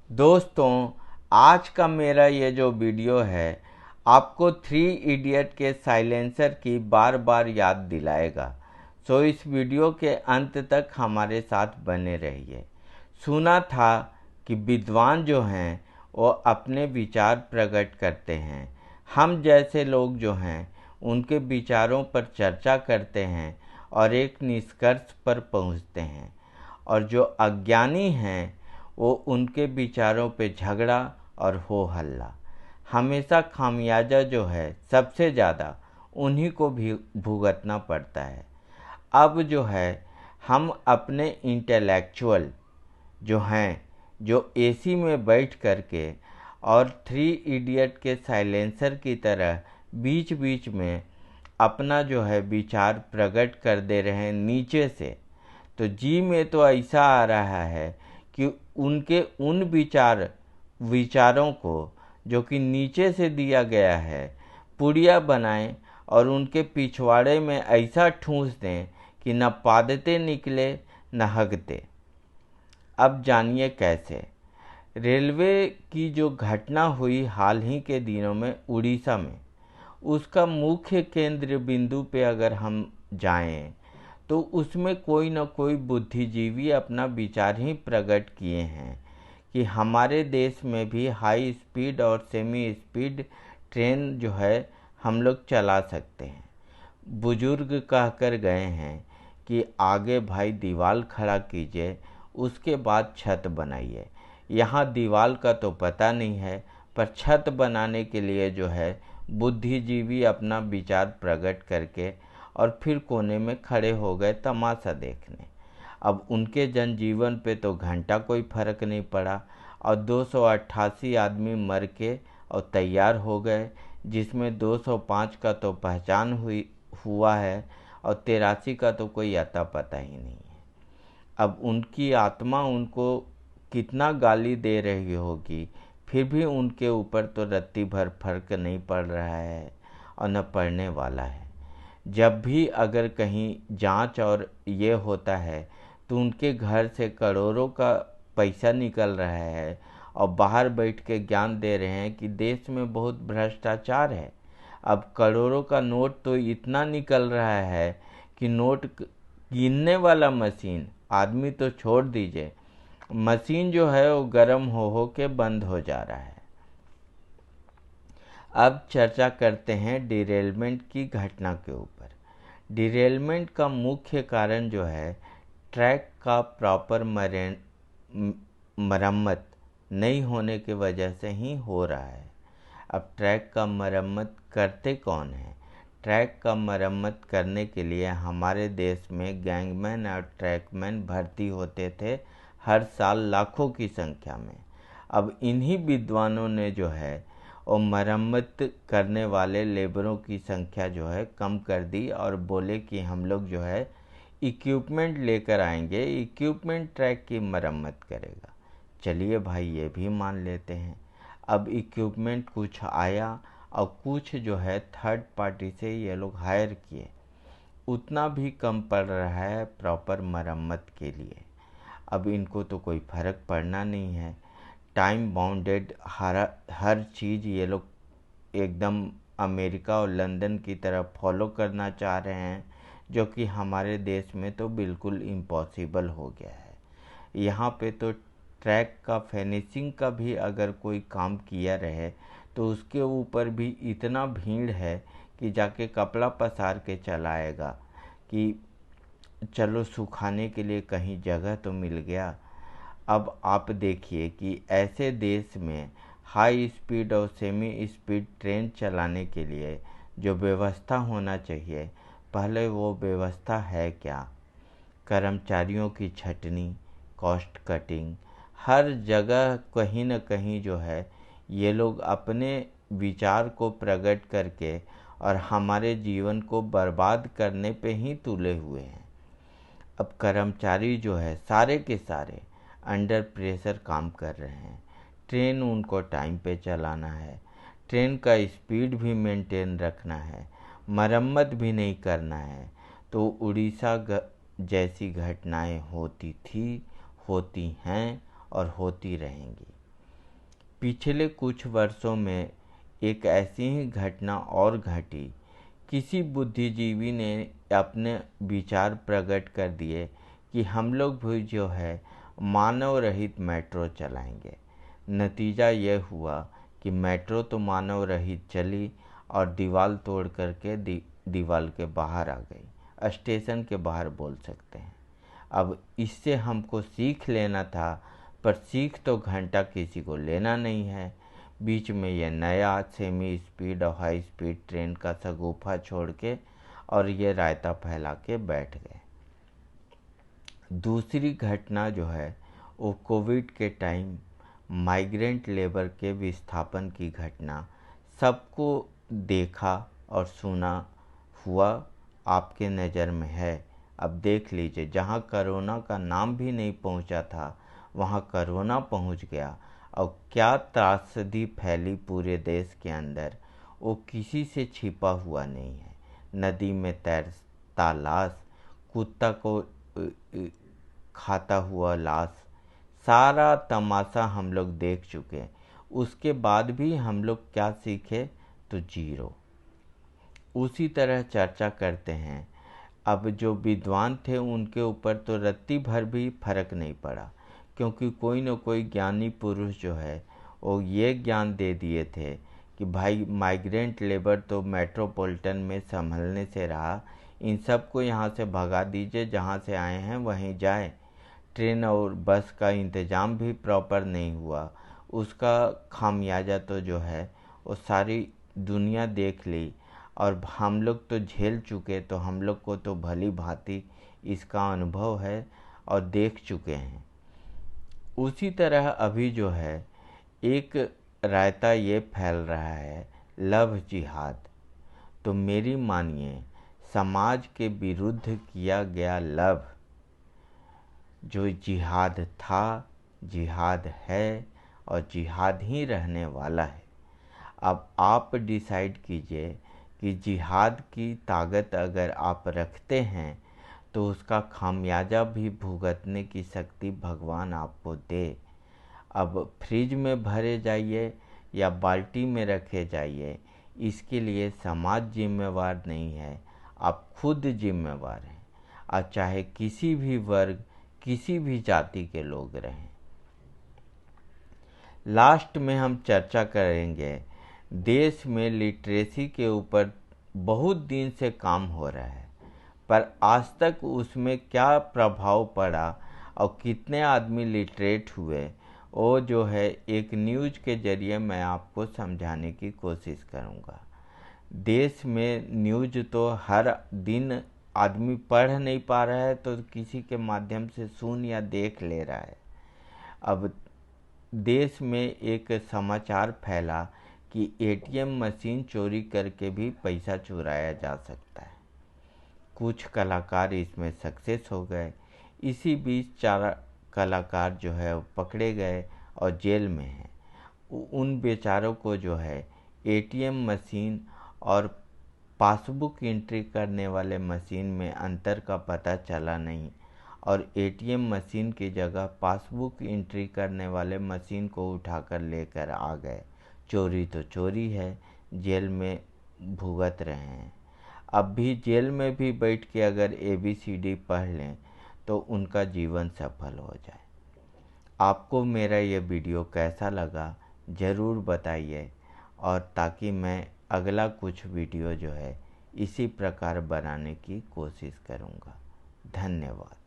दोस्तों, आज का मेरा ये जो वीडियो है आपको थ्री इडियट के साइलेंसर की बार बार याद दिलाएगा। सो इस वीडियो के अंत तक हमारे साथ बने रहिए। सुना था कि विद्वान जो हैं वो अपने विचार प्रकट करते हैं। हम जैसे लोग जो हैं उनके विचारों पर चर्चा करते हैं और एक निष्कर्ष पर पहुंचते हैं, और जो अज्ञानी हैं वो उनके विचारों पे झगड़ा और हो हल्ला। हमेशा खामियाजा जो है सबसे ज़्यादा उन्हीं को भी भुगतना पड़ता है। अब जो है हम अपने इंटेलेक्चुअल जो हैं, जो एसी में बैठ करके और थ्री इडियट के साइलेंसर की तरह बीच बीच में अपना जो है विचार प्रकट कर दे रहे हैं नीचे से, तो जी में तो ऐसा आ रहा है कि उनके उन विचारों को जो कि नीचे से दिया गया है पुड़िया बनाएं और उनके पिछवाड़े में ऐसा ठूंस दें कि न पादते निकले न हगते। अब जानिए कैसे। रेलवे की जो घटना हुई हाल ही के दिनों में उड़ीसा में, उसका मुख्य केंद्र बिंदु पे अगर हम जाएं तो उसमें कोई न कोई बुद्धिजीवी अपना विचार ही प्रकट किए हैं कि हमारे देश में भी हाई स्पीड और सेमी स्पीड ट्रेन जो है हम लोग चला सकते हैं। बुजुर्ग कहकर गए हैं कि आगे भाई दीवार खड़ा कीजिए, उसके बाद छत बनाइए। यहाँ दीवार का तो पता नहीं है, पर छत बनाने के लिए जो है बुद्धिजीवी अपना विचार प्रकट करके और फिर कोने में खड़े हो गए तमाशा देखने। अब उनके जनजीवन पे तो घंटा कोई फर्क नहीं पड़ा और 288 आदमी मर के और तैयार हो गए, जिसमें 205 का तो पहचान हुआ है और 83 का तो कोई अता पता ही नहीं है। अब उनकी आत्मा उनको कितना गाली दे रही होगी, फिर भी उनके ऊपर तो रत्ती भर फर्क नहीं पड़ रहा है और न पड़ने वाला है। जब भी अगर कहीं जांच और ये होता है तो उनके घर से करोड़ों का पैसा निकल रहा है और बाहर बैठ के ज्ञान दे रहे हैं कि देश में बहुत भ्रष्टाचार है। अब करोड़ों का नोट तो इतना निकल रहा है कि नोट गिनने वाला मशीन, आदमी तो छोड़ दीजिए, मशीन जो है वो गर्म हो के बंद हो जा रहा है। अब चर्चा करते हैं डिरेलमेंट की घटना के ऊपर। डिरेलमेंट का मुख्य कारण जो है ट्रैक का प्रॉपर मरम्मत नहीं होने की वजह से ही हो रहा है। अब ट्रैक का मरम्मत करते कौन है? ट्रैक का मरम्मत करने के लिए हमारे देश में गैंगमैन और ट्रैकमैन भर्ती होते थे हर साल लाखों की संख्या में। अब इन्हीं विद्वानों ने जो है और मरम्मत करने वाले लेबरों की संख्या जो है कम कर दी और बोले कि हम लोग जो है इक्विपमेंट लेकर आएंगे, इक्विपमेंट ट्रैक की मरम्मत करेगा। चलिए भाई ये भी मान लेते हैं। अब इक्विपमेंट कुछ आया और कुछ जो है थर्ड पार्टी से ये लोग हायर किए, उतना भी कम पड़ रहा है प्रॉपर मरम्मत के लिए। अब इनको तो कोई फ़र्क पड़ना नहीं है। टाइम बाउंडेड हर चीज़ ये लोग एकदम अमेरिका और लंदन की तरफ फॉलो करना चाह रहे हैं, जो कि हमारे देश में तो बिल्कुल इम्पॉसिबल हो गया है। यहाँ पे तो ट्रैक का फिनिशिंग का भी अगर कोई काम किया रहे तो उसके ऊपर भी इतना भीड़ है कि जाके कपड़ा पसार के चलाएगा कि चलो सुखाने के लिए कहीं जगह तो मिल गया। अब आप देखिए कि ऐसे देश में हाई स्पीड और सेमी स्पीड ट्रेन चलाने के लिए जो व्यवस्था होना चाहिए, पहले वो व्यवस्था है क्या? कर्मचारियों की छटनी, कॉस्ट कटिंग, हर जगह कहीं न कहीं जो है ये लोग अपने विचार को प्रकट करके और हमारे जीवन को बर्बाद करने पे ही तुले हुए हैं। अब कर्मचारी जो है सारे के सारे अंडर प्रेशर काम कर रहे हैं। ट्रेन उनको टाइम पे चलाना है, ट्रेन का स्पीड भी मेंटेन रखना है, मरम्मत भी नहीं करना है। तो उड़ीसा जैसी घटनाएं होती थी, होती हैं और होती रहेंगी। पिछले कुछ वर्षों में एक ऐसी ही घटना और घटी। किसी बुद्धिजीवी ने अपने विचार प्रकट कर दिए कि हम लोग भी जो है मानव रहित मेट्रो चलाएंगे। नतीजा यह हुआ कि मेट्रो तो मानव रहित चली और दीवार तोड़ करके दीवार के बाहर आ गई, स्टेशन के बाहर बोल सकते हैं। अब इससे हमको सीख लेना था, पर सीख तो घंटा किसी को लेना नहीं है। बीच में यह नया सेमी स्पीड और हाई स्पीड ट्रेन का शगुफा छोड़ के और ये रायता फैला के बैठ गए। दूसरी घटना जो है वो कोविड के टाइम माइग्रेंट लेबर के विस्थापन की घटना। सबको देखा और सुना हुआ आपके नज़र में है। अब देख लीजिए, जहाँ कोरोना का नाम भी नहीं पहुँचा था वहाँ कोरोना पहुँच गया और क्या त्रासदी फैली पूरे देश के अंदर, वो किसी से छिपा हुआ नहीं है। नदी में तैरता लाश, कुत्ता को खाता हुआ लाश, सारा तमाशा हम लोग देख चुके हैं। उसके बाद भी हम लोग क्या सीखे? तो जीरो। उसी तरह चर्चा करते हैं। अब जो विद्वान थे उनके ऊपर तो रत्ती भर भी फर्क नहीं पड़ा, क्योंकि कोई न कोई ज्ञानी पुरुष जो है वो ये ज्ञान दे दिए थे कि भाई माइग्रेंट लेबर तो मेट्रोपॉलिटन में संभलने से रहा, इन सब को यहाँ से भगा दीजिए, जहाँ से आए हैं वहीं जाए। ट्रेन और बस का इंतज़ाम भी प्रॉपर नहीं हुआ, उसका खामियाजा तो जो है वो सारी दुनिया देख ली और हम लोग तो झेल चुके, तो हम लोग को तो भली भांति इसका अनुभव है और देख चुके हैं। उसी तरह अभी जो है एक रायता ये फैल रहा है लव जिहाद। तो मेरी मानिए, समाज के विरुद्ध किया गया लव जो जिहाद था, जिहाद है और जिहाद ही रहने वाला है। अब आप डिसाइड कीजिए कि जिहाद की ताकत अगर आप रखते हैं तो उसका खामियाजा भी भुगतने की शक्ति भगवान आपको दे। अब फ्रिज में भरे जाइए या बाल्टी में रखे जाइए, इसके लिए समाज जिम्मेवार नहीं है, आप खुद जिम्मेवार हैं। और चाहे किसी भी वर्ग, किसी भी जाति के लोग रहें। लास्ट में हम चर्चा करेंगे, देश में लिटरेसी के ऊपर बहुत दिन से काम हो रहा है, पर आज तक उसमें क्या प्रभाव पड़ा और कितने आदमी लिटरेट हुए, वो जो है एक न्यूज़ के ज़रिए मैं आपको समझाने की कोशिश करूँगा। देश में न्यूज़ तो हर दिन आदमी पढ़ नहीं पा रहा है तो किसी के माध्यम से सुन या देख ले रहा है। अब देश में एक समाचार फैला कि एटीएम मशीन चोरी करके भी पैसा चुराया जा सकता है। कुछ कलाकार इसमें सक्सेस हो गए। इसी बीच 4 कलाकार जो है पकड़े गए और जेल में हैं। उन बेचारों को जो है एटीएम मशीन और पासबुक एंट्री करने वाले मशीन में अंतर का पता चला नहीं और एटीएम मशीन की जगह पासबुक एंट्री करने वाले मशीन को उठाकर लेकर आ गए। चोरी तो चोरी है, जेल में भुगत रहे हैं। अब भी जेल में भी बैठ के अगर ABCD पढ़ लें तो उनका जीवन सफल हो जाए। आपको मेरा ये वीडियो कैसा लगा ज़रूर बताइए, और ताकि मैं अगला कुछ वीडियो जो है इसी प्रकार बनाने की कोशिश करूँगा। धन्यवाद।